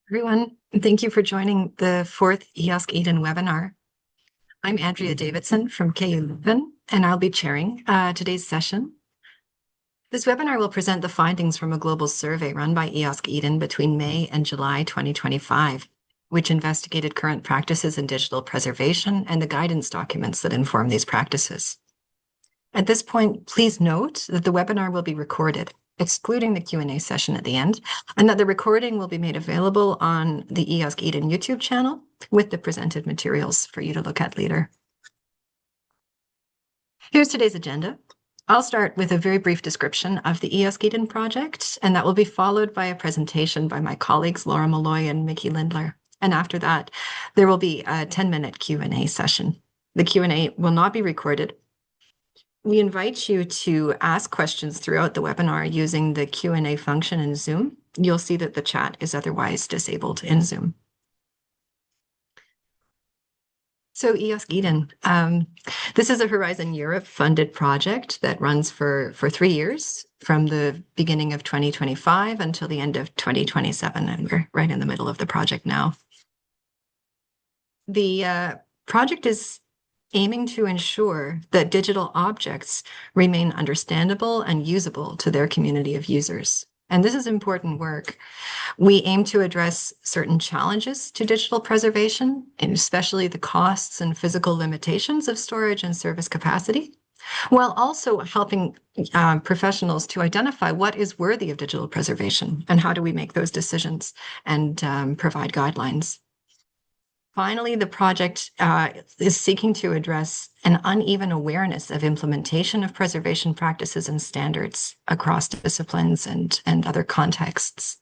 Everyone, thank you for joining the fourth EOSC EDEN webinar. I'm Andrea Davidson from KU Leuven, and I'll be chairing today's session. This webinar will present the findings from a global survey run by EOSC EDEN between May and July 2025, which investigated current practices in digital preservation and the guidance documents that inform these practices. At this point, please note that the webinar will be recorded, excluding the Q&A session at the end, and that the recording will be made available on the EOSC EDEN YouTube channel with the presented materials for you to look at later. Here's today's agenda. I'll start with a very brief description of the EOSC EDEN project, and that will be followed by a presentation by my colleagues Laura Malloy and Mickey Lindler. And after that, there will be a 10-minute Q&A session. The Q&A will not be recorded. We invite you to ask questions throughout the webinar using the Q&A function in Zoom. You'll see that the chat is otherwise disabled in Zoom. So EOSC EDEN, this is a Horizon Europe funded project that runs for 3 years from the beginning of 2025 until the end of 2027, and we're right in the middle of the project now. The project is aiming to ensure that digital objects remain understandable and usable to their community of users. And this is important work. We aim to address certain challenges to digital preservation, and especially the costs and physical limitations of storage and service capacity, while also helping professionals to identify what is worthy of digital preservation and how do we make those decisions and provide guidelines. Finally, the project is seeking to address an uneven awareness of implementation of preservation practices and standards across disciplines and other contexts.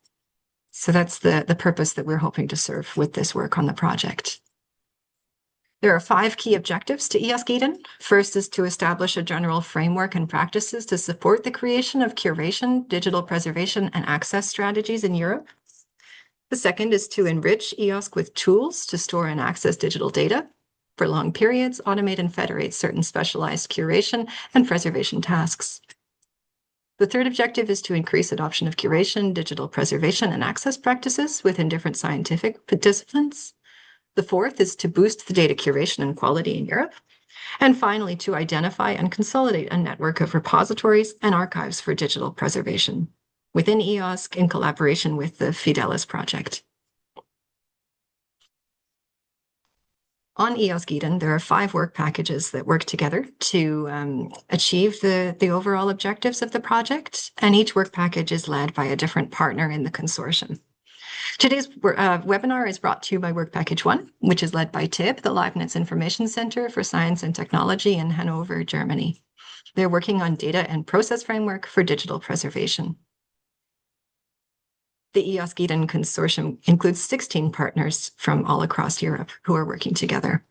So that's the purpose that we're hoping to serve with this work on the project. There are 5 key objectives to EOSC EDEN. First is to establish a general framework and practices to support the creation of curation, digital preservation, and access strategies in Europe. The second is to enrich EOSC with tools to store and access digital data for long periods, automate and federate certain specialized curation and preservation tasks. The third objective is to increase adoption of curation, digital preservation, and access practices within different scientific disciplines. The fourth is to boost the data curation and quality in Europe. And finally, to identify and consolidate a network of repositories and archives for digital preservation within EOSC in collaboration with the Fidelis project. On EOSC EDEN, there are 5 work packages that work together to achieve the overall objectives of the project, and each work package is led by a different partner in the consortium. Today's webinar is brought to you by Work Package 1, which is led by TIB, the Leibniz Information Center for Science and Technology in Hanover, Germany. They're working on data and process framework for digital preservation. The EOSC EDEN consortium includes 16 partners from all across Europe who are working together.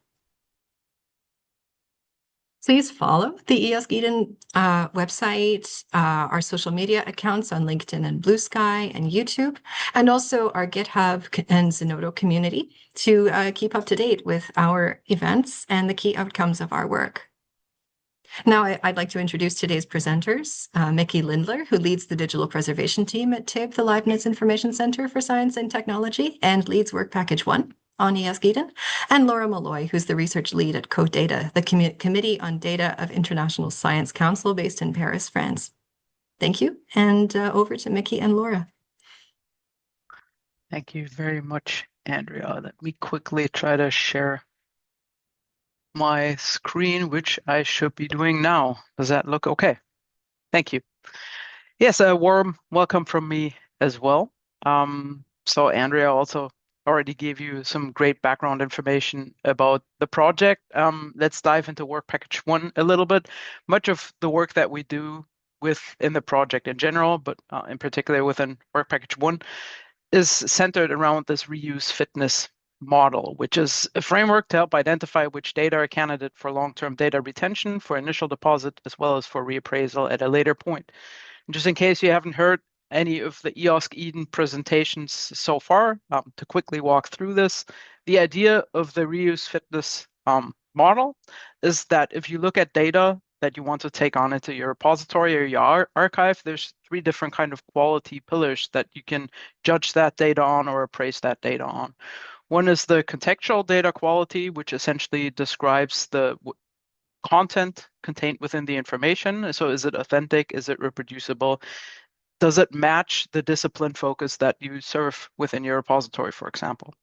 Please follow the EOSC EDEN website, our social media accounts on LinkedIn and Blue Sky and YouTube, and also our GitHub and Zenodo community to keep up to date with our events and the key outcomes of our work. Now, I'd like to introduce today's presenters, Mickey Lindler, who leads the digital preservation team at TIB, the Leibniz Information Center for Science and Technology, and leads Work Package 1 on EOSC EDEN, and Laura Malloy, who's the research lead at CODATA, the Committee on Data of International Science Council based in Paris, France. Thank you, and over to Mickey and Laura. Thank you very much, Andrea. Let me quickly try to share my screen, which I should be doing now. Does that look okay? Thank you. Yes, a warm welcome from me as well. So Andrea also already gave you some great background information about the project. Let's dive into Work Package 1 a little bit. Much of the work that we do within the project in general, but in particular within Work Package 1, is centered around this reuse fitness model, which is a framework to help identify which data are candidate for long-term data retention, for initial deposit, as well as for reappraisal at a later point. And just in case you haven't heard any of the EOSC EDEN presentations so far, to quickly walk through this, the idea of the reuse fitness model is that if you look at data that you want to take on into your repository or your archive, there's 3 different kind of quality pillars that you can judge that data on or appraise that data on. One is the contextual data quality, which essentially describes the content contained within the information. So is it authentic? Is it reproducible? Does it match the discipline focus that you serve within your repository, for example?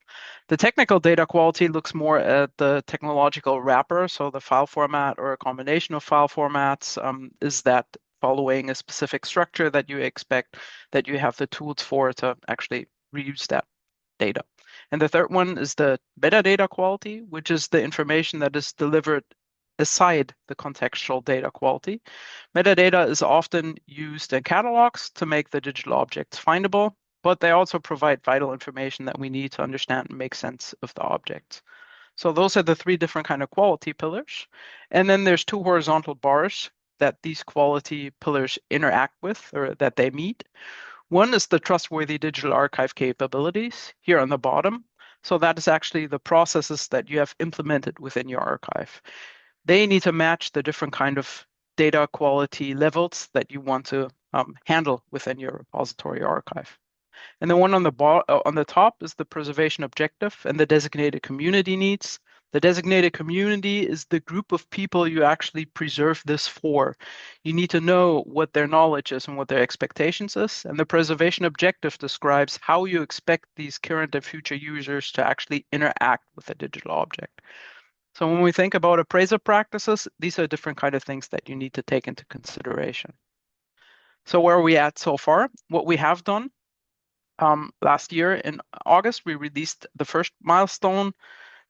The technical data quality looks more at the technological wrapper, so the file format or a combination of file formats. Is that following a specific structure that you expect, that you have the tools for to actually reuse that data? And the third one is the metadata quality, which is the information that is delivered aside the contextual data quality. Metadata is often used in catalogs to make the digital objects findable, but they also provide vital information that we need to understand and make sense of the objects. So those are the 3 different kind of quality pillars. And then there's 2 horizontal bars that these quality pillars interact with, or that they meet. One is the trustworthy digital archive capabilities here on the bottom. So that is actually the processes that you have implemented within your archive. They need to match the different kind of data quality levels that you want to handle within your repository archive. And the one on the top is the preservation objective and the designated community needs. The designated community is the group of people you actually preserve this for. You need to know what their knowledge is and what their expectations is. And the preservation objective describes how you expect these current and future users to actually interact with a digital object. So when we think about appraisal practices, these are different kind of things that you need to take into consideration. So where are we at so far? What we have done, last year in August, we released the first milestone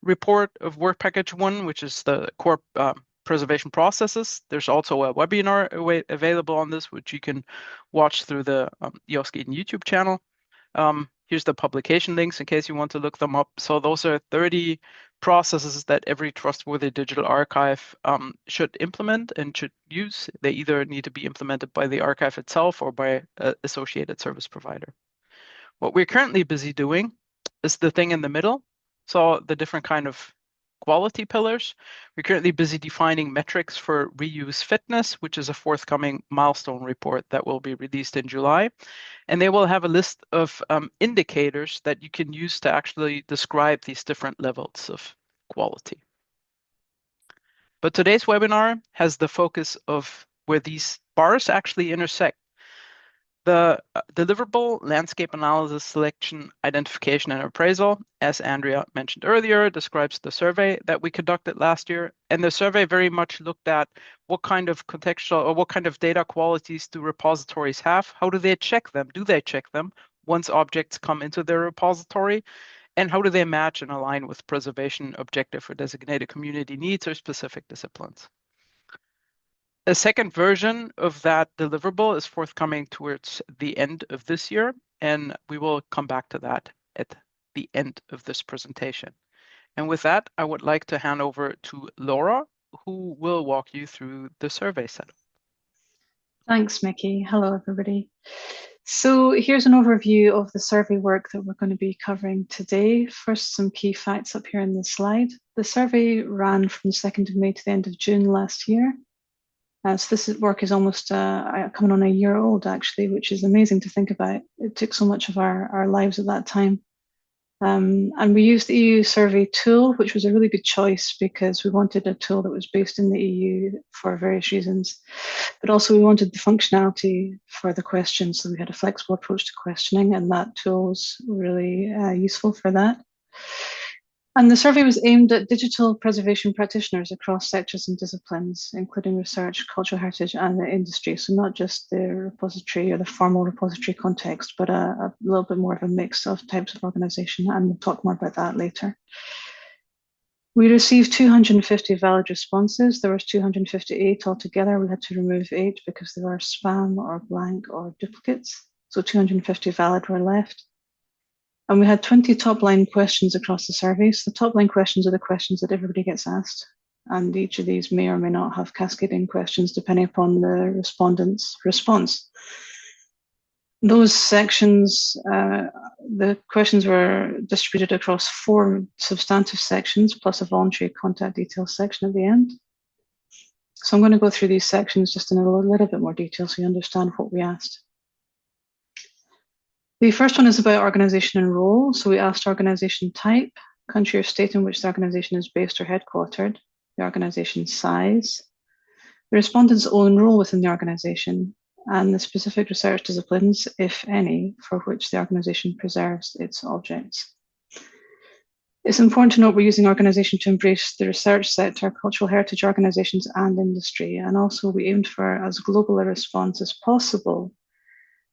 report of work package 1, which is the core preservation processes. There's also a webinar available on this, which you can watch through the EOSC EDEN YouTube channel. Here's the publication links in case you want to look them up. So those are 30 processes that every trustworthy digital archive should implement and should use. They either need to be implemented by the archive itself or by an associated service provider. What we're currently busy doing is the thing in the middle. So the different kind of quality pillars. We're currently busy defining metrics for reuse fitness, which is a forthcoming milestone report that will be released in July. And they will have a list of indicators that you can use to actually describe these different levels of quality. But today's webinar has the focus of where these bars actually intersect. The deliverable landscape analysis, selection, identification, and appraisal, as Andrea mentioned earlier, describes the survey that we conducted last year. And the survey very much looked at what kind of contextual or what kind of data qualities do repositories have? How do they check them? Do they check them once objects come into their repository? And how do they match and align with preservation objective or designated community needs or specific disciplines? A second version of that deliverable is forthcoming towards the end of this year, and we will come back to that at the end of this presentation. And with that, I would like to hand over to Laura, who will walk you through the survey setup. Thanks, Mickey. Hello, everybody. So here's an overview of the survey work that we're going to be covering today. First, some key facts up here in the slide. The survey ran from the 2nd of May to the end of June last year. So this work is almost coming on a year old, actually, which is amazing to think about. It took so much of our lives at that time. And we used the EU survey tool, which was a really good choice because we wanted a tool that was based in the EU for various reasons. But also we wanted the functionality for the questions. So we had a flexible approach to questioning, and that tool was really useful for that. And the survey was aimed at digital preservation practitioners across sectors and disciplines, including research, cultural heritage, and the industry. So not just the repository or the formal repository context, but a little bit more of a mix of types of organization, and we'll talk more about that later. We received 250 valid responses. There was 258 altogether. We had to remove 8 because they were spam or blank or duplicates. So 250 valid were left. And we had 20 top-line questions across the survey. So the top-line questions are the questions that everybody gets asked. And each of these may or may not have cascading questions depending upon the respondent's response. Those sections, the questions were distributed across 4 substantive sections, plus a voluntary contact details section at the end. So I'm going to go through these sections just in a little bit more detail so you understand what we asked. The first one is about organisation and role. So we asked organisation type, country or state in which the organisation is based or headquartered, the organisation size, the respondent's own role within the organisation, and the specific research disciplines, if any, for which the organisation preserves its objects. It's important to note we're using organisation to embrace the research sector, cultural heritage organisations and industry, and also we aimed for as global a response as possible.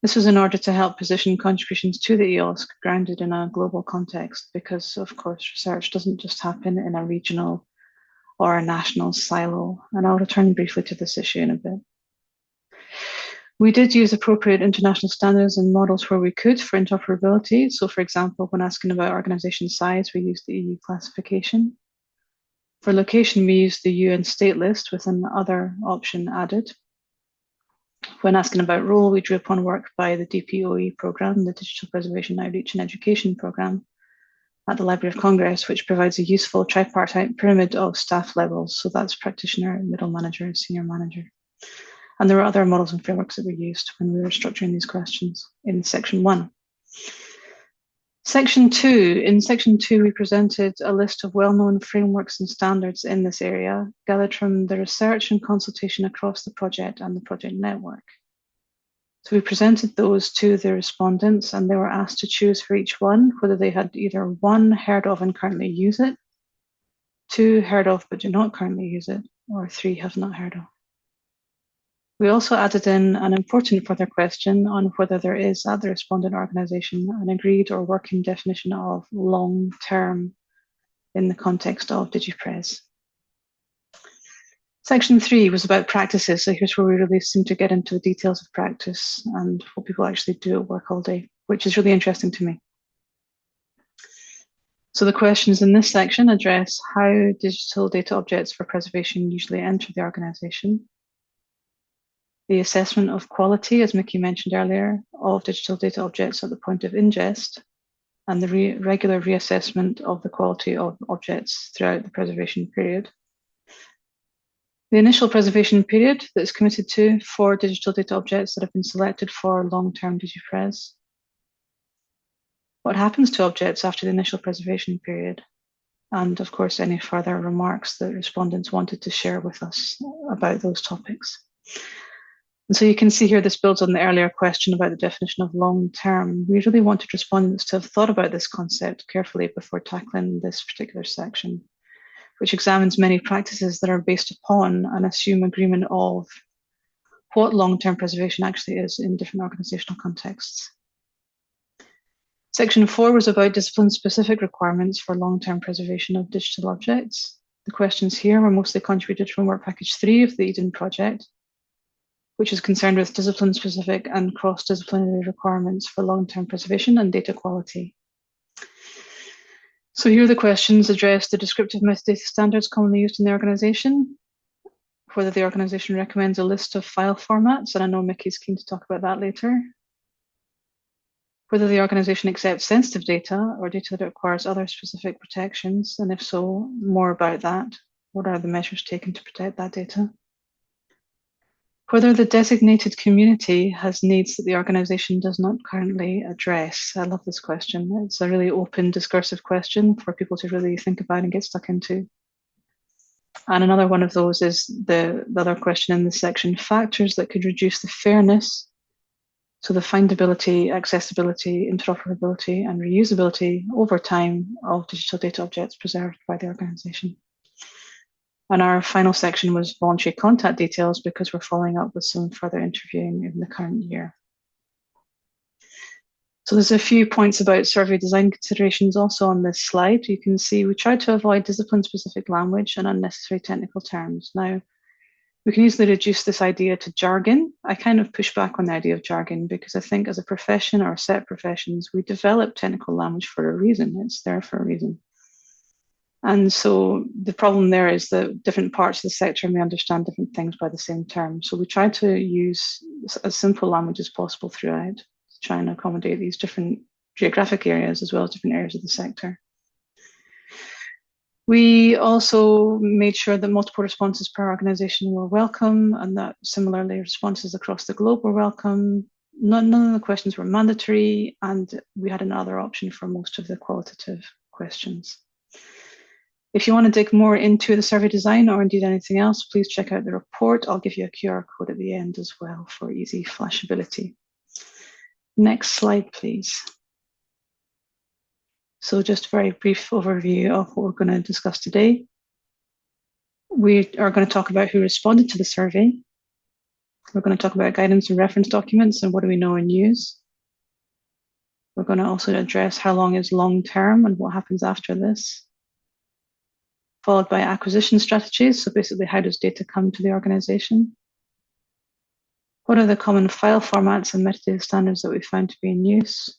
This was in order to help position contributions to the EOSC grounded in a global context, because of course research doesn't just happen in a regional or a national silo, and I'll return briefly to this issue in a bit. We did use appropriate international standards and models where we could for interoperability. So for example, when asking about organisation size, we used the EU classification. For location, we used the UN state list with an other option added. When asking about role, we drew upon work by the DPOE programme, the Digital Preservation Outreach and Education programme at the Library of Congress, which provides a useful tripartite pyramid of staff levels. So that's practitioner, middle manager, senior manager. And there were other models and frameworks that we used when we were structuring these questions in section 1. Section 2. In section 2, we presented a list of well-known frameworks and standards in this area, gathered from the research and consultation across the project and the project network. So we presented those to the respondents, and they were asked to choose for each one whether they had either 1, heard of and currently use it, 2, heard of but do not currently use it, or 3, have not heard of. We also added in an important further question on whether there is at the respondent organisation an agreed or working definition of long-term in the context of DigiPres. Section 3 was about practices. So here's where we really seem to get into the details of practice and what people actually do at work all day, which is really interesting to me. So the questions in this section address how digital data objects for preservation usually enter the organisation, the assessment of quality, as Mickey mentioned earlier, of digital data objects at the point of ingest, and the regular reassessment of the quality of objects throughout the preservation period. The initial preservation period that is committed to for digital data objects that have been selected for long-term DigiPres. What happens to objects after the initial preservation period? And of course, any further remarks that respondents wanted to share with us about those topics. And so you can see here, this builds on the earlier question about the definition of long-term. We really wanted respondents to have thought about this concept carefully before tackling this particular section, which examines many practices that are based upon and assume agreement of what long-term preservation actually is in different organisational contexts. Section 4 was about discipline-specific requirements for long-term preservation of digital objects. The questions here were mostly contributed from Work Package 3 of the EDEN project, which is concerned with discipline-specific and cross-disciplinary requirements for long-term preservation and data quality. So here are the questions addressed the descriptive metadata standards commonly used in the organisation, whether the organisation recommends a list of file formats, and I know Mickey's keen to talk about that later, whether the organisation accepts sensitive data or data that requires other specific protections, and if so, more about that. What are the measures taken to protect that data? Whether the designated community has needs that the organisation does not currently address. I love this question. It's a really open, discursive question for people to really think about and get stuck into. And another one of those is the other question in this section, factors that could reduce the fairness, so the findability, accessibility, interoperability, and reusability over time of digital data objects preserved by the organisation. And our final section was voluntary contact details because we're following up with some further interviewing in the current year. So there's a few points about survey design considerations also on this slide. You can see we tried to avoid discipline-specific language and unnecessary technical terms. Now, we can easily reduce this idea to jargon. I kind of push back on the idea of jargon because I think as a profession or a set of professions, we develop technical language for a reason. It's there for a reason. And so the problem there is that different parts of the sector may understand different things by the same term. So we try to use as simple language as possible throughout to try and accommodate these different geographic areas as well as different areas of the sector. We also made sure that multiple responses per organization were welcome, and that similarly responses across the globe were welcome. None of the questions were mandatory, and we had another option for most of the qualitative questions. If you want to dig more into the survey design or indeed anything else, please check out the report. I'll give you a QR code at the end as well for easy flashability. Next slide, please. So just a very brief overview of what we're going to discuss today. We are going to talk about who responded to the survey. We're going to talk about guidance and reference documents and what do we know and use. We're going to also address how long is long term and what happens after this. Followed by acquisition strategies. So basically, how does data come to the organization? What are the common file formats and metadata standards that we found to be in use?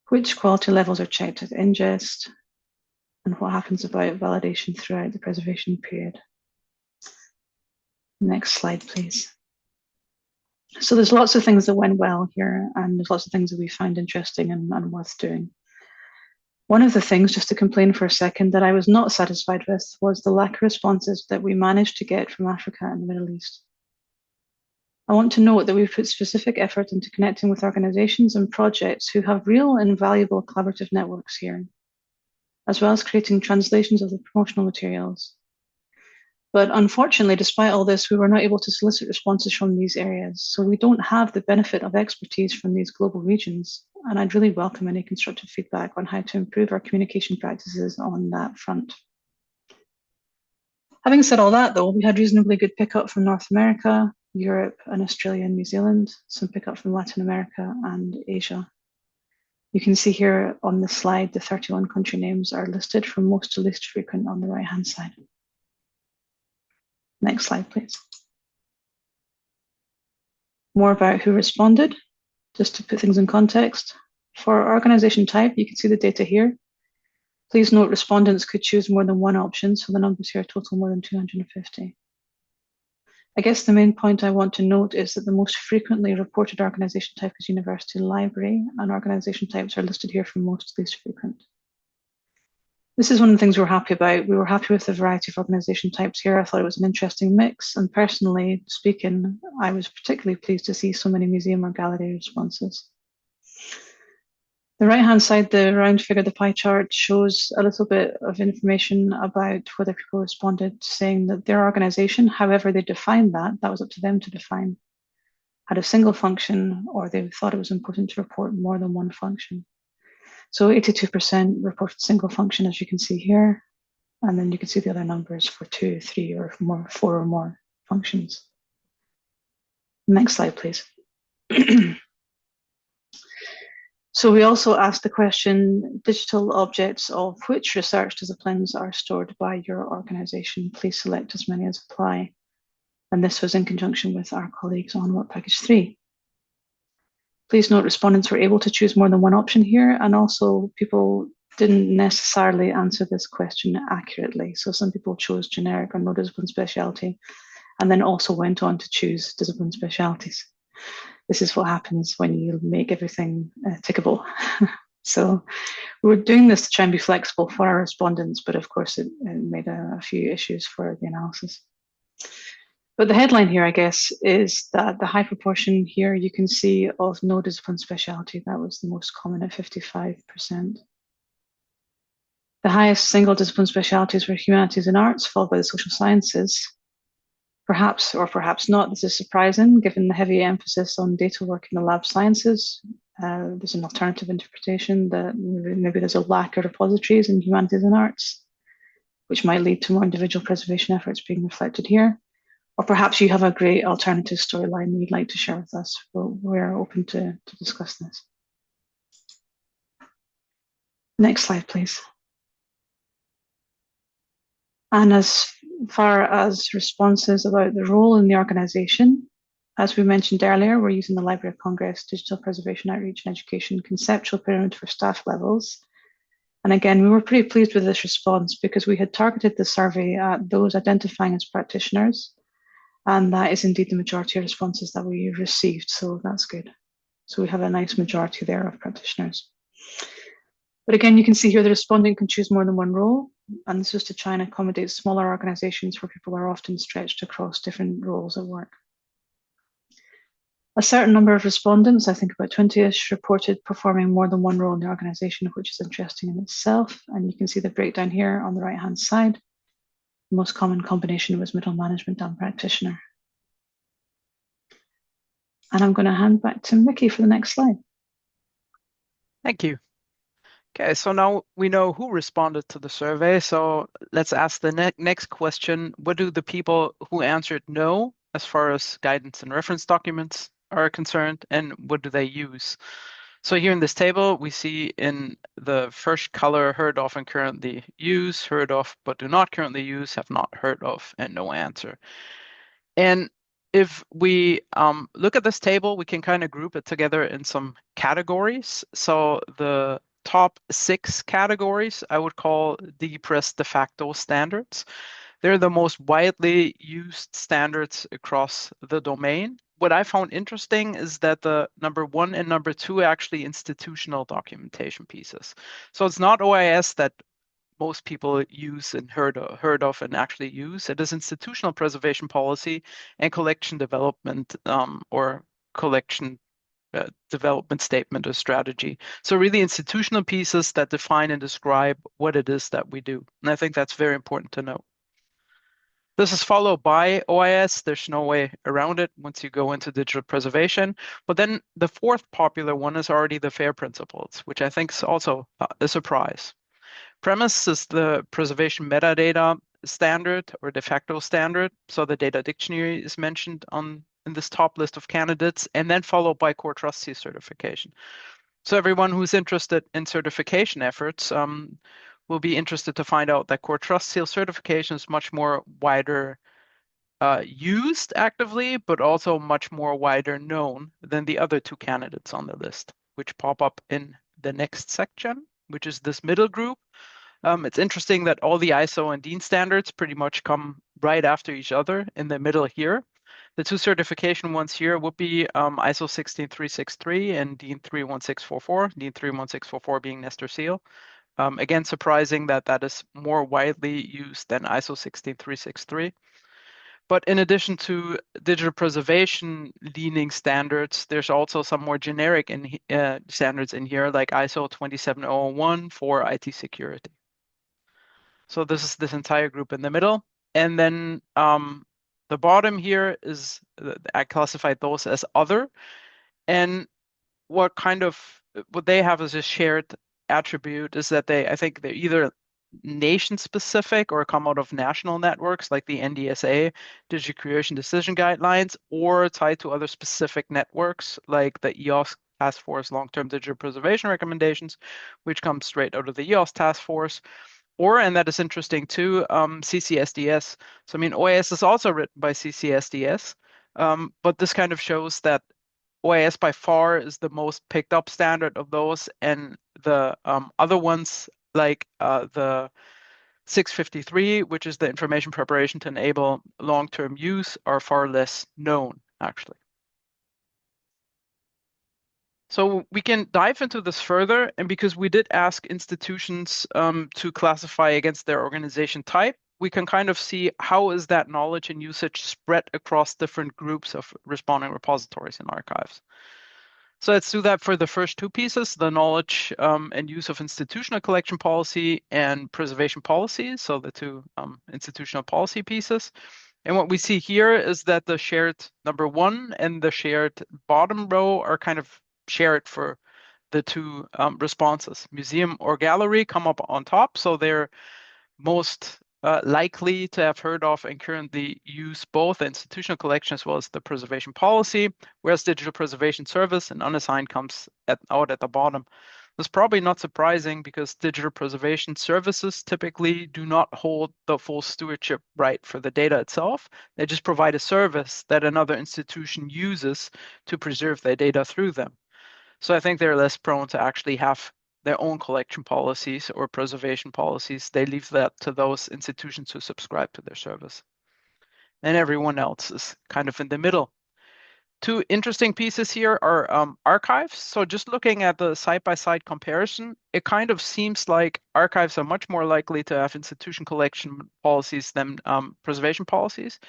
Which quality levels are checked at ingest? And what happens about validation throughout the preservation period? Next slide, please. So there's lots of things that went well here, and there's lots of things that we found interesting and worth doing. One of the things, just to complain for a second, that I was not satisfied with was the lack of responses that we managed to get from Africa and the Middle East. I want to note that we've put specific effort into connecting with organizations and projects who have real and valuable collaborative networks here, as well as creating translations of the promotional materials. But unfortunately, despite all this, we were not able to solicit responses from these areas. So we don't have the benefit of expertise from these global regions. And I'd really welcome any constructive feedback on how to improve our communication practices on that front. Having said all that, though, we had reasonably good pickup from North America, Europe, and Australia and New Zealand, some pickup from Latin America and Asia. You can see here on the slide, the 31 country names are listed from most to least frequent on the right-hand side. Next slide, please. More about who responded, just to put things in context. For organization type, you can see the data here. Please note respondents could choose more than one option, so the numbers here total more than 250. I guess the main point I want to note is that the most frequently reported organization type is university library, and organization types are listed here from most to least frequent. This is one of the things we're happy about. We were happy with the variety of organization types here. I thought it was an interesting mix, and personally speaking, I was particularly pleased to see so many museum or gallery responses. The right-hand side, the round figure, the pie chart, shows a little bit of information about whether people responded, saying that their organization, however they defined that was up to them to define, had a single function, or they thought it was important to report more than one function. So 82% reported single function, as you can see here, and then you can see the other numbers for 2, 3, or more, 4 or more functions. Next slide, please. So we also asked the question, digital objects of which research disciplines are stored by your organization? Please select as many as apply. And this was in conjunction with our colleagues on Work Package 3. Please note respondents were able to choose more than one option here, and also people didn't necessarily answer this question accurately. So some people chose generic or no discipline specialty, and then also went on to choose discipline specialties. This is what happens when you make everything tickable. So we're doing this to try and be flexible for our respondents, but of course it made a few issues for the analysis. But the headline here, I guess, is that the high proportion here you can see of no discipline specialty. That was the most common at 55%. The highest single discipline specialties were humanities and arts, followed by the social sciences. Perhaps or perhaps not, this is surprising given the heavy emphasis on data work in the lab sciences. There's an alternative interpretation that maybe there's a lack of repositories in humanities and arts, which might lead to more individual preservation efforts being reflected here. Or perhaps you have a great alternative storyline you'd like to share with us. We're open to discuss this. Next slide, please. And as far as responses about the role in the organization, as we mentioned earlier, we're using the Library of Congress Digital Preservation Outreach and Education Conceptual Pyramid for staff levels. And again, we were pretty pleased with this response because we had targeted the survey at those identifying as practitioners. And that is indeed the majority of responses that we received, so that's good. So we have a nice majority there of practitioners. But again, you can see here the respondent can choose more than one role, and this is to try and accommodate smaller organizations where people are often stretched across different roles at work. A certain number of respondents, I think about 20-ish, reported performing more than one role in the organization, which is interesting in itself. And you can see the breakdown here on the right-hand side. The most common combination was middle management and practitioner. And I'm going to hand back to Mickey for the next slide. Thank you. Okay, so now we know who responded to the survey. So let's ask the next question. What do the people who answered no, as far as guidance and reference documents are concerned, and what do they use? So here in this table, we see in the first color, heard of and currently use, heard of but do not currently use, have not heard of, and no answer. And if we look at this table, we can kind of group it together in some categories. So the top 6 categories I would call DPRESS de facto standards. They're the most widely used standards across the domain. What I found interesting is that the number 1 and number 2 are actually institutional documentation pieces. So it's not OIS that most people use and heard of and actually use. It is institutional preservation policy and collection development or collection development statement or strategy. So really institutional pieces that define and describe what it is that we do. And I think that's very important to note. This is followed by OIS. There's no way around it once you go into digital preservation. But then the 4th popular one is already the FAIR principles, which I think is also a surprise. Premise is the preservation metadata standard or de facto standard. So the data dictionary is mentioned in this top list of candidates, and then followed by core trust seal certification. So everyone who's interested in certification efforts will be interested to find out that core trust seal certification is much more wider used actively, but also much more wider known than the other 2 candidates on the list, which pop up in the next section, which is this middle group. It's interesting that all the ISO and DIN standards pretty much come right after each other in the middle here. The 2 certification ones here would be ISO 16363 and DIN 31644, DIN 31644 being Nestor seal. Again, surprising that that is more widely used than ISO 16363. But in addition to digital preservation leaning standards, there's also some more generic standards in here, like ISO 27001 for IT security. So this is this entire group in the middle. And then the bottom here is, I classified those as other. And what they have as a shared attribute is that I think they're either nation specific or come out of national networks like the NDSA Digital Creation Decision Guidelines, or tied to other specific networks like the EOSC Task Force Long-Term Digital Preservation Recommendations, which comes straight out of the EOSC Task Force. Or, and that is interesting too, CCSDS. So I mean, OIS is also written by CCSDS, but this kind of shows that OIS by far is the most picked up standard of those, and the other ones like the 653, which is the information preparation to enable long-term use, are far less known actually. So we can dive into this further, and because we did ask institutions to classify against their organization type, we can kind of see how is that knowledge and usage spread across different groups of responding repositories and archives. So let's do that for the first 2 pieces, the knowledge and use of institutional collection policy and preservation policy, so the 2 institutional policy pieces. And what we see here is that the shared number 1 and the shared bottom row are kind of shared for the 2 responses. Museum or gallery come up on top, so they're most likely to have heard of and currently use both the institutional collection as well as the preservation policy, whereas digital preservation service and unassigned comes out at the bottom. That's probably not surprising because digital preservation services typically do not hold the full stewardship right for the data itself. They just provide a service that another institution uses to preserve their data through them. So I think they're less prone to actually have their own collection policies or preservation policies. They leave that to those institutions who subscribe to their service. And everyone else is kind of in the middle. Two interesting pieces here are archives. So just looking at the side-by-side comparison, it kind of seems like archives are much more likely to have institution collection policies than preservation policies.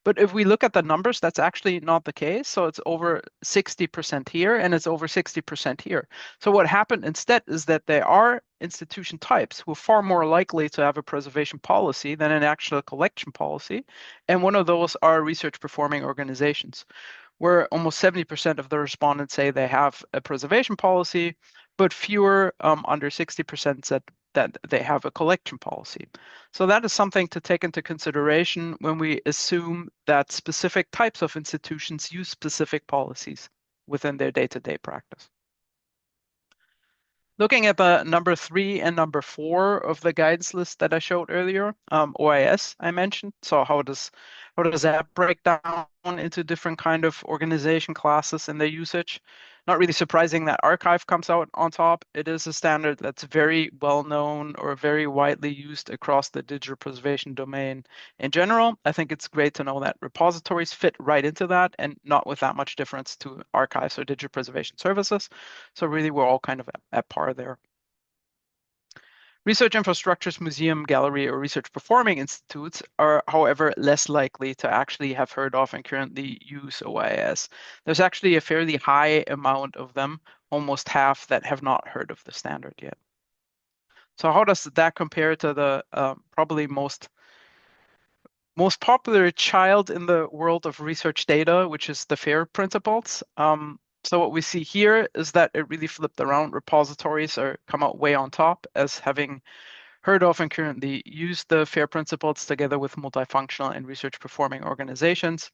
But if we look at the numbers, that's actually not the case. So it's over 60% here and it's over 60% here. So what happened instead is that there are institution types who are far more likely to have a preservation policy than an actual collection policy. And one of those are research performing organizations, where almost 70% of the respondents say they have a preservation policy, but fewer, under 60%, said that they have a collection policy. So that is something to take into consideration when we assume that specific types of institutions use specific policies within their day-to-day practice. Looking at the number 3 and number 4 of the guidance list that I showed earlier, OIS I mentioned. So how does that break down into different kind of organization classes and their usage? Not really surprising that archive comes out on top. It is a standard that's very well known or very widely used across the digital preservation domain in general. I think it's great to know that repositories fit right into that and not with that much difference to archives or digital preservation services. So really we're all kind of at par there. Research infrastructures, museum, gallery, or research performing institutes are, however, less likely to actually have heard of and currently use OIS. There's actually a fairly high amount of them, almost half, that have not heard of the standard yet. So how does that compare to the probably most popular child in the world of research data, which is the FAIR principles? So what we see here is that it really flipped around. Repositories are come out way on top as having heard of and currently use the FAIR principles together with multifunctional and research performing organizations.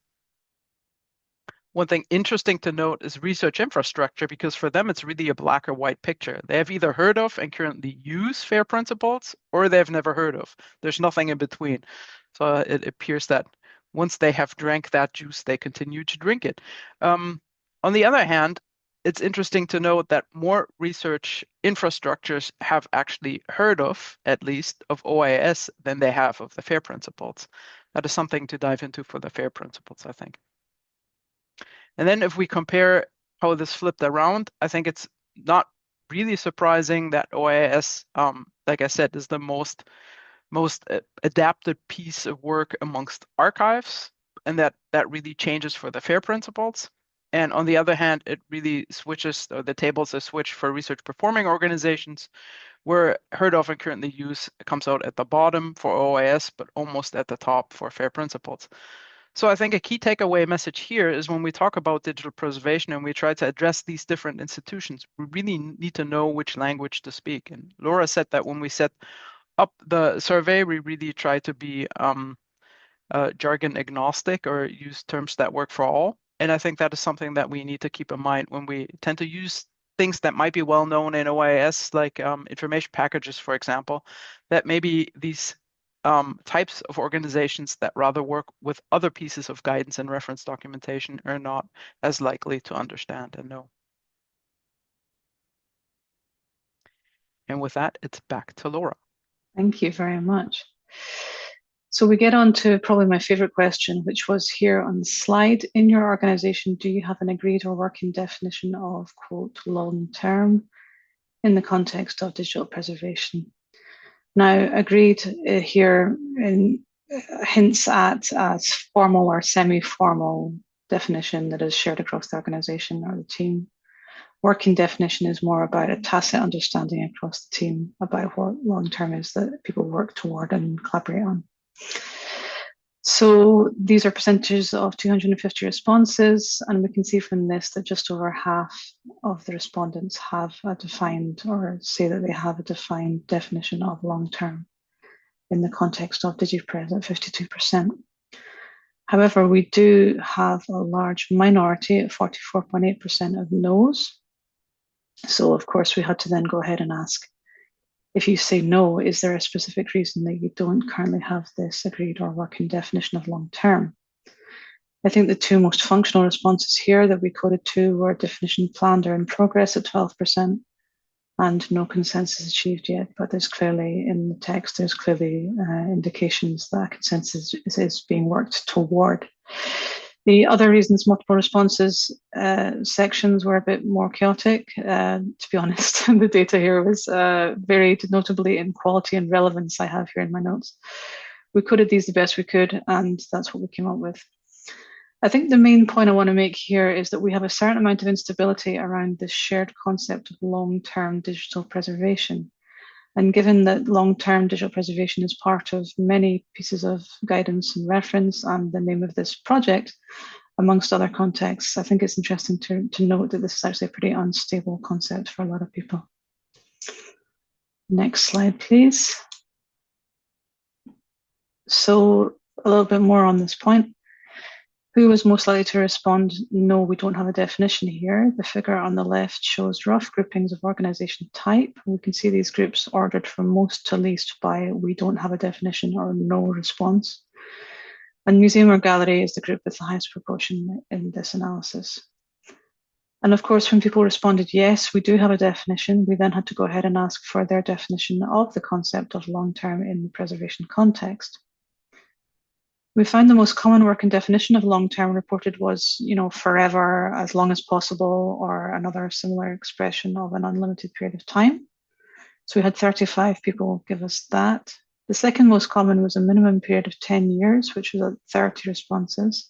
One thing interesting to note is research infrastructure, because for them it's really a black or white picture. They have either heard of and currently use FAIR principles, or they've never heard of. There's nothing in between. So it appears that once they have drank that juice, they continue to drink it. On the other hand, it's interesting to note that more research infrastructures have actually heard of, at least, of OIS than they have of the FAIR principles. That is something to dive into for the FAIR principles, I think. And then if we compare how this flipped around, I think it's not really surprising that OIS, like I said, is the most adapted piece of work amongst archives, and that really changes for the FAIR principles. And on the other hand, it really switches, or the tables are switched for research performing organizations, where heard of and currently use comes out at the bottom for OIS, but almost at the top for FAIR principles. So I think a key takeaway message here is when we talk about digital preservation and we try to address these different institutions, we really need to know which language to speak. And Laura said that when we set up the survey, we really try to be jargon agnostic or use terms that work for all. And I think that is something that we need to keep in mind when we tend to use things that might be well known in OIS, like information packages, for example, that maybe these types of organizations that rather work with other pieces of guidance and reference documentation are not as likely to understand and know. And with that, it's back to Laura. Thank you very much. So we get on to probably my favorite question, which was here on the slide. In your organization, do you have an agreed or working definition of, quote, long term in the context of digital preservation? Now, agreed here hints at a formal or semi-formal definition that is shared across the organization or the team. Working definition is more about a tacit understanding across the team about what long term is that people work toward and collaborate on. So these are percentages of 250 responses, and we can see from this that just over half of the respondents have a defined, or say that they have a defined definition of long term in the context of DigiPres at 52%. However, we do have a large minority at 44.8% of no's. So of course we had to then go ahead and ask, if you say no, is there a specific reason that you don't currently have this agreed or working definition of long term? I think the two most functional responses here that we coded to were definition planned or in progress at 12% and no consensus achieved yet, but there's clearly in the text, there's clearly indications that consensus is being worked toward. The other reasons multiple responses sections were a bit more chaotic. To be honest, the data here was varied notably in quality and relevance. I have here in my notes. We coded these the best we could, and that's what we came up with. I think the main point I want to make here is that we have a certain amount of instability around this shared concept of long-term digital preservation. And given that long-term digital preservation is part of many pieces of guidance and reference and the name of this project, amongst other contexts, I think it's interesting to note that this is actually a pretty unstable concept for a lot of people. Next slide, please. So a little bit more on this point. Who was most likely to respond? No, we don't have a definition here. The figure on the left shows rough groupings of organization type. We can see these groups ordered from most to least by we don't have a definition or no response. And museum or gallery is the group with the highest proportion in this analysis. And of course, when people responded yes, we do have a definition, we then had to go ahead and ask for their definition of the concept of long-term in the preservation context. We found the most common working definition of long-term reported was, forever, as long as possible, or another similar expression of an unlimited period of time. So we had 35 people give us that. The second most common was a minimum period of 10 years, which was at 30 responses.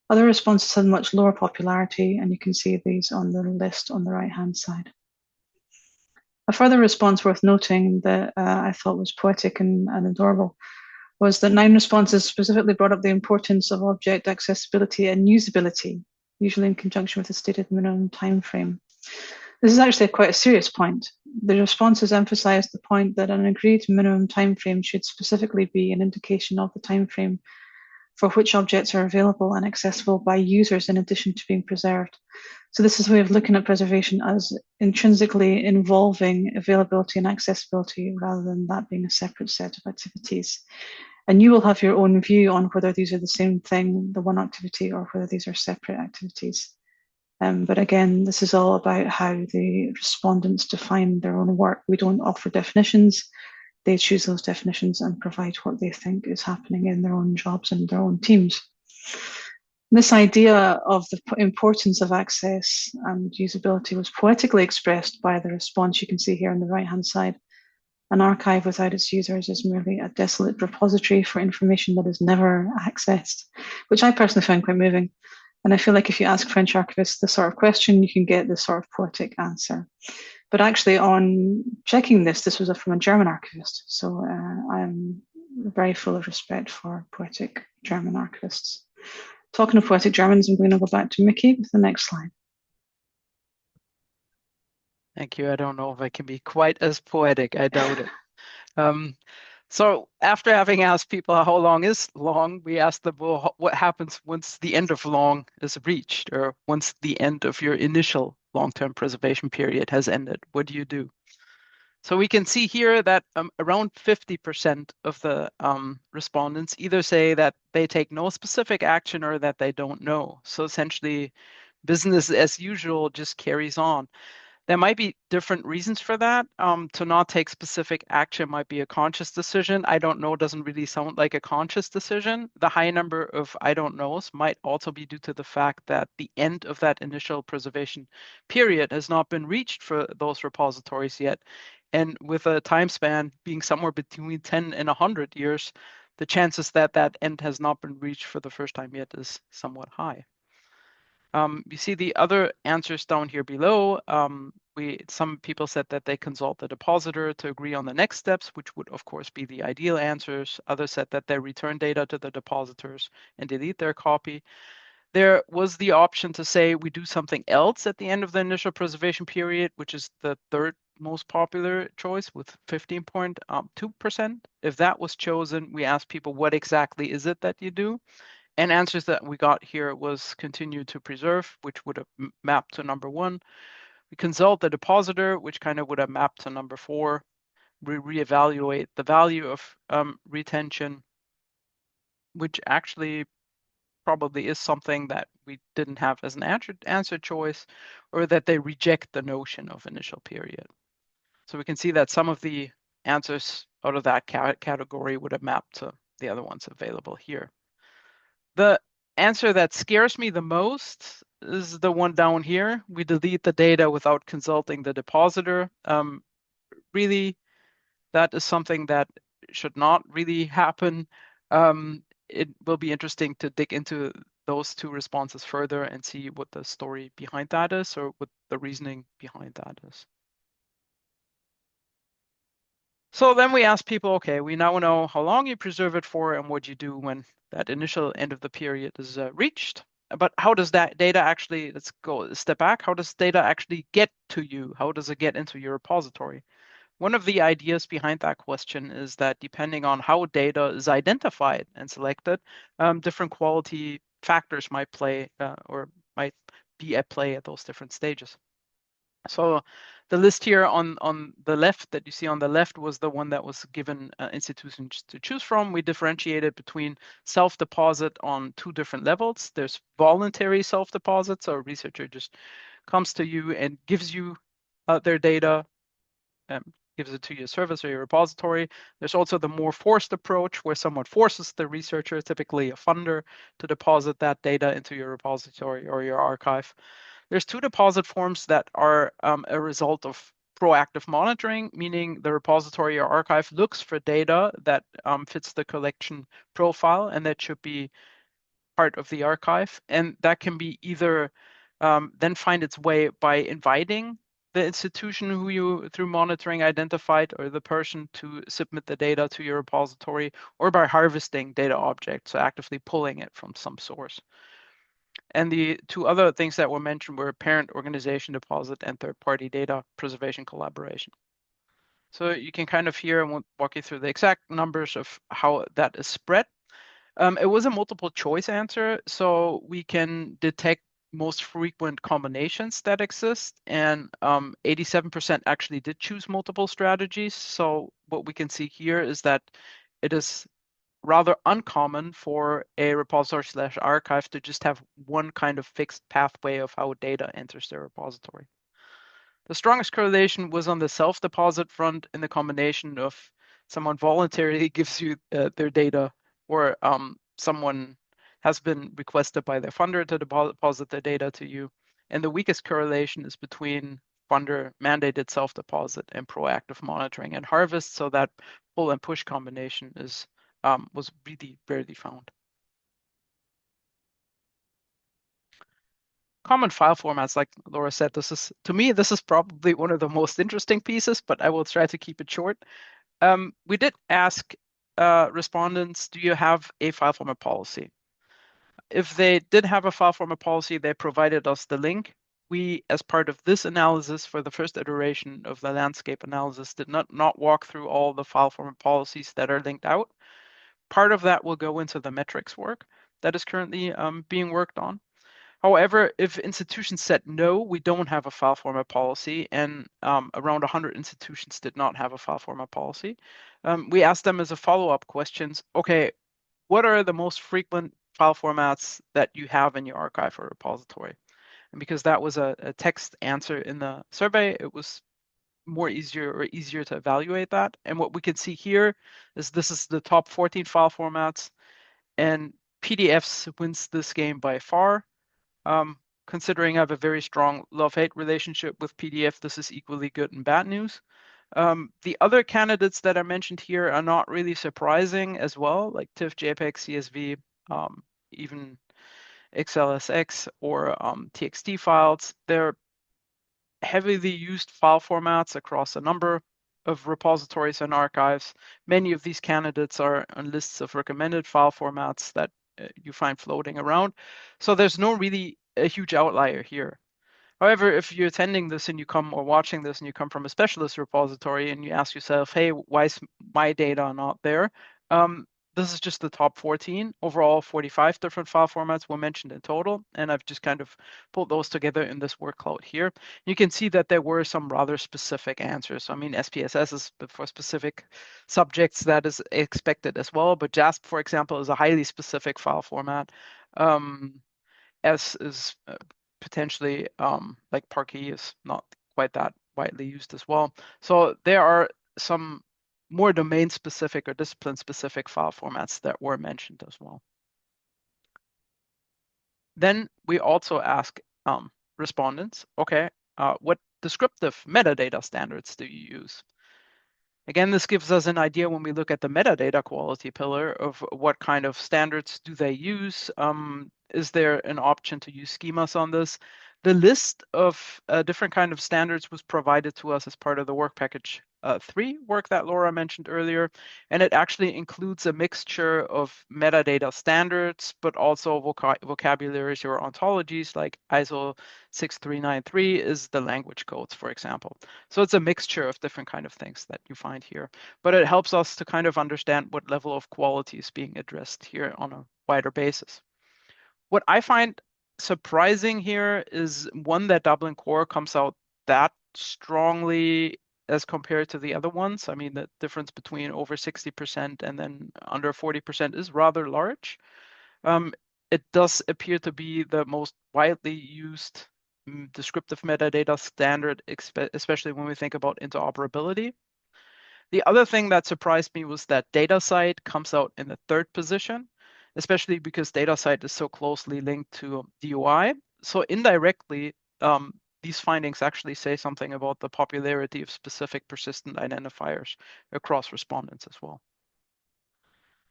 Other responses had much lower popularity, and you can see these on the list on the right-hand side. A further response worth noting that I thought was poetic and adorable was that 9 responses specifically brought up the importance of object accessibility and usability, usually in conjunction with the stated minimum time frame. This is actually quite a serious point. The responses emphasized the point that an agreed minimum time frame should specifically be an indication of the time frame for which objects are available and accessible by users in addition to being preserved. So this is a way of looking at preservation as intrinsically involving availability and accessibility rather than that being a separate set of activities. And you will have your own view on whether these are the same thing, the one activity, or whether these are separate activities. But again, this is all about how the respondents define their own work. We don't offer definitions. They choose those definitions and provide what they think is happening in their own jobs and their own teams. This idea of the importance of access and usability was poetically expressed by the response you can see here on the right-hand side. An archive without its users is merely a desolate repository for information that is never accessed, which I personally find quite moving. And I feel like if you ask French archivists this sort of question, you can get this sort of poetic answer. But actually, on checking this was from a German archivist. So I'm very full of respect for poetic German archivists. Talking of poetic Germans, I'm going to go back to Mickey with the next slide. Thank you. I don't know if I can be quite as poetic. I doubt it. So after having asked people how long is long, we asked them, well, what happens once the end of long is reached, or once the end of your initial long-term preservation period has ended? What do you do? So we can see here that around 50% of the respondents either say that they take no specific action or that they don't know. So essentially, business as usual just carries on. There might be different reasons for that. To not take specific action might be a conscious decision. I don't know doesn't really sound like a conscious decision. The high number of I don't knows might also be due to the fact that the end of that initial preservation period has not been reached for those repositories yet. And with a time span being somewhere between 10 and 100 years, the chances that that end has not been reached for the first time yet is somewhat high. You see the other answers down here below. Some people said that they consult the depositor to agree on the next steps, which would of course be the ideal answers. Others said that they return data to the depositors and delete their copy. There was the option to say we do something else at the end of the initial preservation period, which is the third most popular choice with 15.2%. If that was chosen, we asked people, what exactly is it that you do? And answers that we got here was continue to preserve, which would have mapped to number 1. We consult the depositor, which kind of would have mapped to number 4. We reevaluate the value of retention, which actually probably is something that we didn't have as an answer choice, or that they reject the notion of initial period. So we can see that some of the answers out of that category would have mapped to the other ones available here. The answer that scares me the most is the one down here. We delete the data without consulting the depositor. Really, that is something that should not really happen. It will be interesting to dig into those two responses further and see what the story behind that is, or what the reasoning behind that is. So then we ask people, okay, we now know how long you preserve it for and what you do when that initial end of the period is reached. But how does that data actually, let's go a step back, how does data actually get to you? How does it get into your repository? One of the ideas behind that question is that depending on how data is identified and selected, different quality factors might play or might be at play at those different stages. So the list here on the left that you see on the left was the one that was given institutions to choose from. We differentiated between self-deposit on two different levels. There's voluntary self-deposit, so a researcher just comes to you and gives you their data, gives it to your service or your repository. There's also the more forced approach where someone forces the researcher, typically a funder, to deposit that data into your repository or your archive. There's two deposit forms that are a result of proactive monitoring, meaning the repository or archive looks for data that fits the collection profile and that should be part of the archive. And that can be either then find its way by inviting the institution who you, through monitoring, identified, or the person to submit the data to your repository, or by harvesting data objects, so actively pulling it from some source. And the two other things that were mentioned were parent organization deposit and third-party data preservation collaboration. So you can kind of hear, and we'll walk you through the exact numbers of how that is spread. It was a multiple choice answer, so we can detect most frequent combinations that exist, and 87% actually did choose multiple strategies. So what we can see here is that it is rather uncommon for a repository/archive to just have one kind of fixed pathway of how data enters their repository. The strongest correlation was on the self-deposit front in the combination of someone voluntarily gives you their data, or someone has been requested by their funder to deposit their data to you. And the weakest correlation is between funder mandated self-deposit and proactive monitoring and harvest. So that pull and push combination is was really rarely found. Common file formats, like Laura said, this is, to me, this is probably one of the most interesting pieces, but I will try to keep it short. We did ask respondents, do you have a file format policy? If they did have a file format policy, they provided us the link. We, as part of this analysis for the first iteration of the landscape analysis, did not walk through all the file format policies that are linked out. Part of that will go into the metrics work that is currently being worked on. However, if institutions said, no, we don't have a file format policy, and around 100 institutions did not have a file format policy, we asked them as a follow-up questions, okay, what are the most frequent file formats that you have in your archive or repository? And because that was a text answer in the survey, it was easier to evaluate that. And what we can see here is this is the top 14 file formats, and PDFs wins this game by far. Considering I have a very strong love-hate relationship with PDF, this is equally good and bad news. The other candidates that I mentioned here are not really surprising as well, like TIFF, JPEG, CSV, even XLSX or TXT files. They're heavily used file formats across a number of repositories and archives. Many of these candidates are on lists of recommended file formats that you find floating around. So there's no really a huge outlier here. However, if you're attending this and you come, or watching this and you come from a specialist repository and you ask yourself, hey, why is my data not there? This is just the top 14. Overall, 45 different file formats were mentioned in total, and I've just kind of pulled those together in this word cloud here. You can see that there were some rather specific answers. I mean, SPSS is for specific subjects, that is expected as well, but JASP, for example, is a highly specific file format. S is potentially, like Parquet is not quite that widely used as well. So there are some more domain-specific or discipline-specific file formats that were mentioned as well. Then we also ask respondents, okay, what descriptive metadata standards do you use? Again, this gives us an idea when we look at the metadata quality pillar of what kind of standards do they use. Is there an option to use schemas on this? The list of different kind of standards was provided to us as part of the work package 3 work that Laura mentioned earlier, and it actually includes a mixture of metadata standards, but also vocabularies or ontologies like ISO 6393 is the language codes, for example. So it's a mixture of different kind of things that you find here, but it helps us to kind of understand what level of quality is being addressed here on a wider basis. What I find surprising here is one, that Dublin Core comes out that strongly as compared to the other ones. I mean, the difference between over 60% and then under 40% is rather large. It does appear to be the most widely used descriptive metadata standard, especially when we think about interoperability. The other thing that surprised me was that DataCite comes out in the 3rd position, especially because DataCite is so closely linked to DOI. So indirectly, these findings actually say something about the popularity of specific persistent identifiers across respondents as well.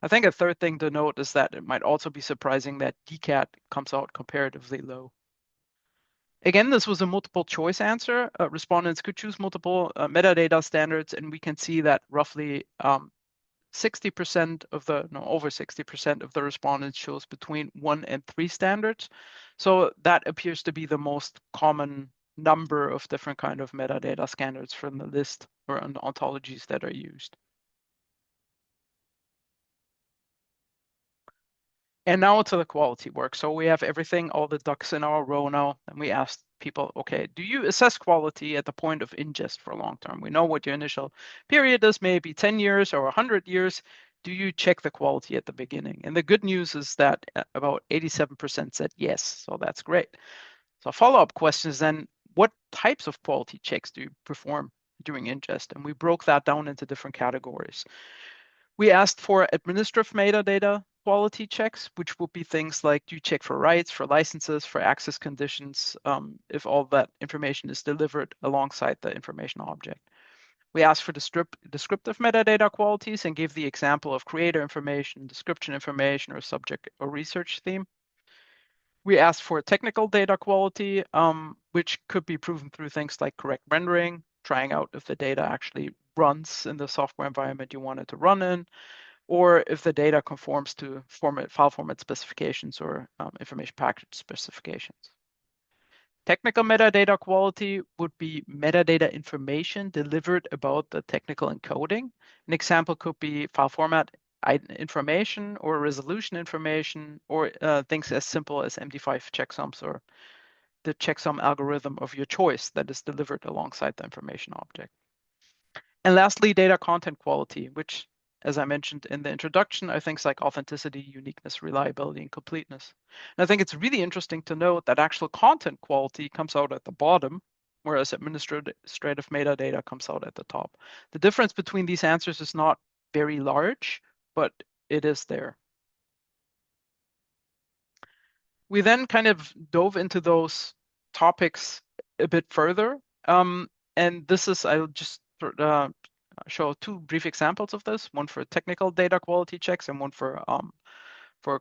I think a third thing to note is that it might also be surprising that DCAT comes out comparatively low. Again, this was a multiple choice answer. Respondents could choose multiple metadata standards, and we can see that roughly 60% of the, no, over 60% of the respondents chose between 1 and 3 standards. So that appears to be the most common number of different kind of metadata standards from the list or ontologies that are used. And now to the quality work. So we have everything, all the ducks in our row now, and we asked people, okay, do you assess quality at the point of ingest for long term? We know what your initial period is, maybe 10 years or 100 years. Do you check the quality at the beginning? And the good news is that about 87% said yes, so that's great. So follow-up question is then, what types of quality checks do you perform during ingest? And we broke that down into different categories. We asked for administrative metadata quality checks, which would be things like, do you check for rights, for licenses, for access conditions, if all that information is delivered alongside the information object. We asked for descriptive metadata qualities and gave the example of creator information, description information, or subject or research theme. We asked for technical data quality, which could be proven through things like correct rendering, trying out if the data actually runs in the software environment you want it to run in, or if the data conforms to file format specifications or information package specifications. Technical metadata quality would be metadata information delivered about the technical encoding. An example could be file format information or resolution information, or things as simple as MD5 checksums or the checksum algorithm of your choice that is delivered alongside the information object. And lastly, data content quality, which, as I mentioned in the introduction, are things like authenticity, uniqueness, reliability, and completeness. And I think it's really interesting to note that actual content quality comes out at the bottom, whereas administrative metadata comes out at the top. The difference between these answers is not very large, but it is there. We then kind of dove into those topics a bit further. And this is, I'll just show 2 brief examples of this, one for technical data quality checks and one for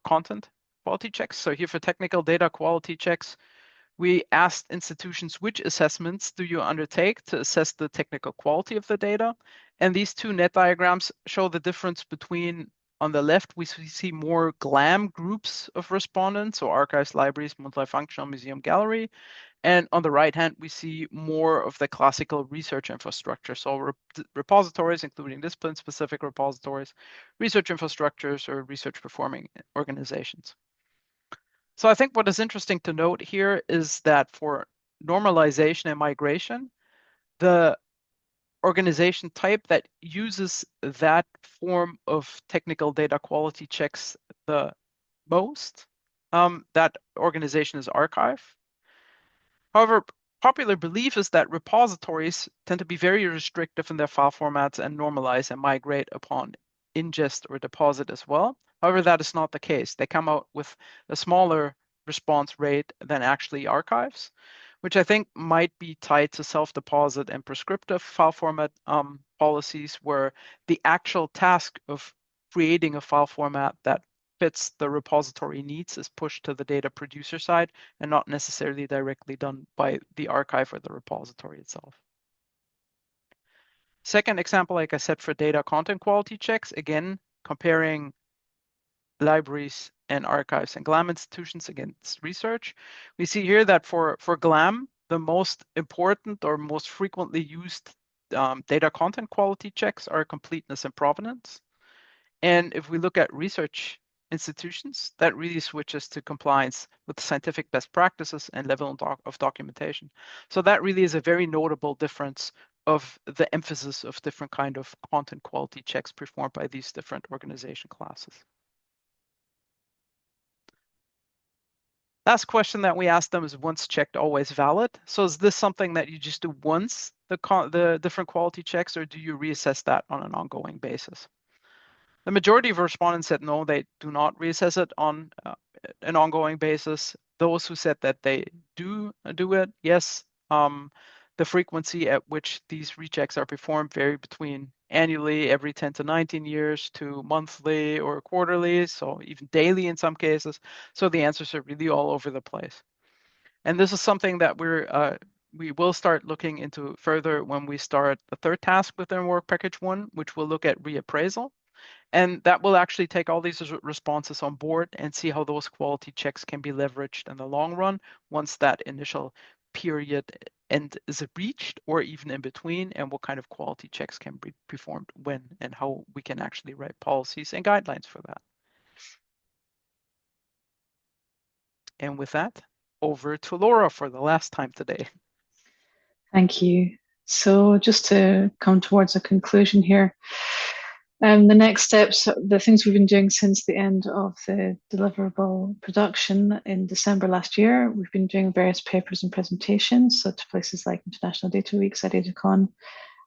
content quality checks. So here for technical data quality checks, we asked institutions which assessments do you undertake to assess the technical quality of the data. And these 2 net diagrams show the difference between, on the left, we see more GLAM groups of respondents, so archives, libraries, multifunctional, museum, gallery. And on the right hand, we see more of the classical research infrastructure. So repositories, including discipline-specific repositories, research infrastructures, or research performing organizations. So I think what is interesting to note here is that for normalization and migration, the organization type that uses that form of technical data quality checks the most, that organization is archive. However, popular belief is that repositories tend to be very restrictive in their file formats and normalize and migrate upon ingest or deposit as well. However, that is not the case. They come out with a smaller response rate than actually archives, which I think might be tied to self-deposit and prescriptive file format policies, where the actual task of creating a file format that fits the repository needs is pushed to the data producer side and not necessarily directly done by the archive or the repository itself. Second example, like I said, for data content quality checks, again, comparing libraries and archives and GLAM institutions against research. We see here that for GLAM, the most important or most frequently used data content quality checks are completeness and provenance. And if we look at research institutions, that really switches to compliance with scientific best practices and level of documentation. So that really is a very notable difference of the emphasis of different kind of content quality checks performed by these different organization classes. Last question that we asked them is, once checked, always valid? So is this something that you just do once, the different quality checks, or do you reassess that on an ongoing basis? The majority of respondents said no, they do not reassess it on an ongoing basis. Those who said that they do it, yes. The frequency at which these rechecks are performed vary between annually, every 10 to 19 years, to monthly or quarterly, so even daily in some cases. So the answers are really all over the place. And this is something that we will start looking into further when we start the third task within Work Package 1, which will look at reappraisal. And that will actually take all these responses on board and see how those quality checks can be leveraged in the long run once that initial period end is reached, or even in between, and what kind of quality checks can be performed when, and how we can actually write policies and guidelines for that. And with that, over to Laura for the last time today. Thank you. So just to come towards a conclusion here, the next steps, the things we've been doing since the end of the deliverable production in December last year, we've been doing various papers and presentations, so to places like International Data Weeks, EDEN,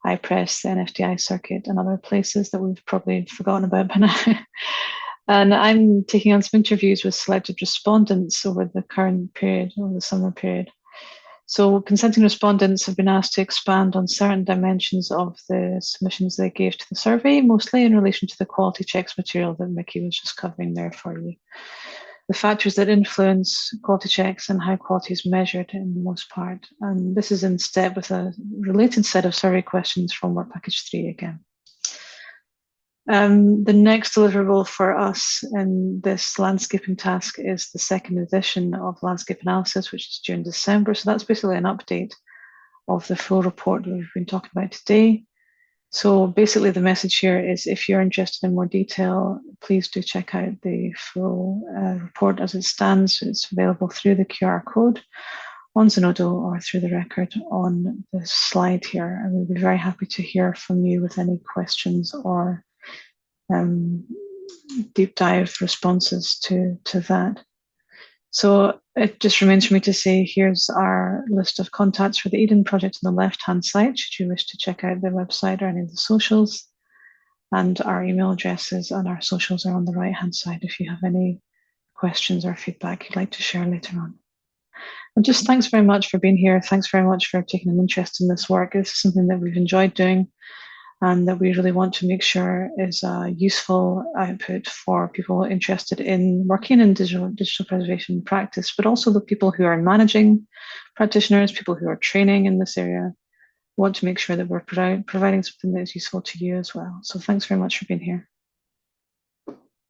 iPress, the NFDI circuit, and other places that we've probably forgotten about by now. And I'm taking on some interviews with selected respondents over the current period, over the summer period. So consenting respondents have been asked to expand on certain dimensions of the submissions they gave to the survey, mostly in relation to the quality checks material that Mickey was just covering there for you. The factors that influence quality checks and how quality is measured in the most part. And this is in step with a related set of survey questions from Work Package 3 again. The next deliverable for us in this landscaping task is the second edition of landscape analysis, which is due in December. So that's basically an update of the full report that we've been talking about today. So basically the message here is, if you're interested in more detail, please do check out the full report as it stands. It's available through the QR code on Zenodo or through the record on the slide here. And we'll be very happy to hear from you with any questions or deep dive responses to that. So it just remains for me to say, here's our list of contacts for the EDEN project on the left-hand side, should you wish to check out the website or any of the socials. And our email addresses and our socials are on the right-hand side if you have any questions or feedback you'd like to share later on. And just thanks very much for being here. Thanks very much for taking an interest in this work. This is something that we've enjoyed doing, and that we really want to make sure is a useful output for people interested in working in digital preservation practice, but also the people who are managing practitioners, people who are training in this area. We want to make sure that we're providing something that is useful to you as well. So thanks very much for being here.